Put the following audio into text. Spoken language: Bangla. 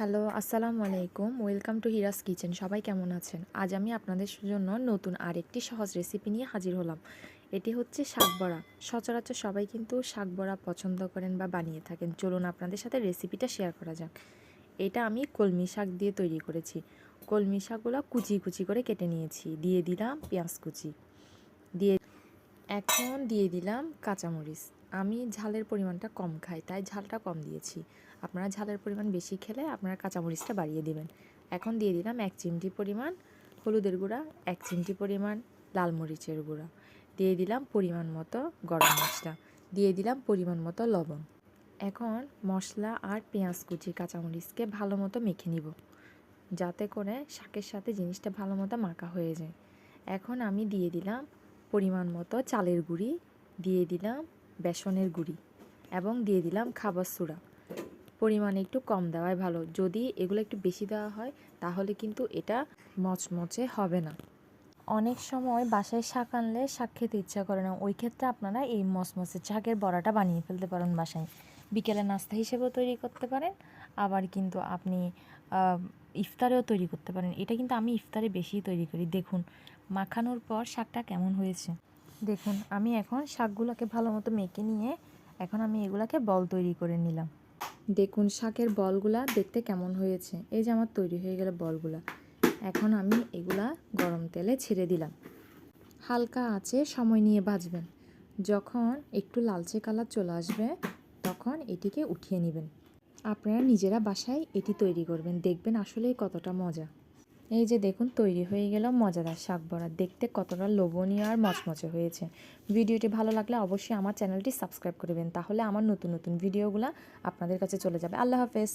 হ্যালো, আসসালামু আলাইকুম। Welcome to Hira's kitchen. সবাই কেমন আছেন? আজ আমি আপনাদের জন্য নতুন আরেকটি সহজ রেসিপি নিয়ে হাজির হলাম। এটি হচ্ছে শাক বড়া। সচরাচর সবাই কিন্তু শাক বড়া পছন্দ করেন বা বানিয়ে থাকেন। চলুন আপনাদের সাথে রেসিপিটা শেয়ার করা যাক। এটা আমি কলমি শাক দিয়ে তৈরি করেছি। কলমি শাকগুলো কুচি কুচি করে কেটে নিয়েছি। দিয়ে দিলাম পেঁয়াজ কুচি। এখন দিয়ে দিলাম কাঁচামরিচ। আমি ঝালের পরিমাণটা কম খাই, তাই ঝালটা কম দিয়েছি। আপনারা ঝালের পরিমাণ বেশি খেলে আপনারা কাঁচামরিচটা বাড়িয়ে দিবেন। এখন দিয়ে দিলাম 1 চিমটি পরিমাণ হলুদের গুঁড়া, 1 চিমটি পরিমাণ লাল মরিচের গুঁড়া, দিয়ে দিলাম পরিমাণ মতো গরম মশলা, দিয়ে দিলাম পরিমাণ মতো লবণ। এখন মশলা আর পেঁয়াজ কুচি কাঁচামরিচকে ভালো মতো মেখে নিব, যাতে করে শাকের সাথে জিনিসটা ভালো মতো মাখা হয়ে যায়। এখন আমি দিয়ে দিলাম পরিমাণ মতো চালের গুঁড়ি, দিয়ে দিলাম বেসনের গুঁড়ি এবং দিয়ে দিলাম খাবার সোডা। পরিমাণ একটু কম দেওয়াই ভালো। যদি এগুলো একটু বেশি দেওয়া হয় তাহলে কিন্তু এটা মচমচে হবে না। অনেক সময় বাসায় শাক আনলে শাক খেতে ইচ্ছা করে না, ওই ক্ষেত্রে আপনারা এই মচমচে শাকের বড়াটা বানিয়ে ফেলতে পারেন বাসায়। বিকেলে নাস্তা হিসেবেও তৈরি করতে পারেন, আবার কিন্তু আপনি ইফতারেও তৈরি করতে পারেন। এটা কিন্তু আমি ইফতারে বেশি তৈরি করি। দেখুন মাখানোর পর শাকটা কেমন হয়েছে। দেখুন আমি এখন শাকগুলোকে ভালো মতো মেখে নিয়ে এখন আমি এগুলাকে বল তৈরি করে নিলাম। দেখুন শাকের বলগুলা দেখতে কেমন হয়েছে। এই যে আমার তৈরি হয়ে গেল বলগুলা। এখন আমি এগুলা গরম তেলে ছেড়ে দিলাম। হালকা আঁচে সময় নিয়ে ভাজবেন। যখন একটু লালচে কালার চলে আসবে তখন এটিকে উঠিয়ে নেবেন। আপনারা নিজেরা বাসায় এটি তৈরি করবেন, দেখবেন আসলেই কতটা মজা। এই যে দেখুন তৈরি হয়ে গেল মজাদার শাক বড়া। দেখতে কতটা লোভনীয় আর মচমচে হয়েছে। ভিডিওটি ভালো লাগলে অবশ্যই আমার চ্যানেলটি সাবস্ক্রাইব করবেন, তাহলে আমার নতুন নতুন ভিডিওগুলো আপনাদের কাছে চলে যাবে। আল্লাহ হাফেজ।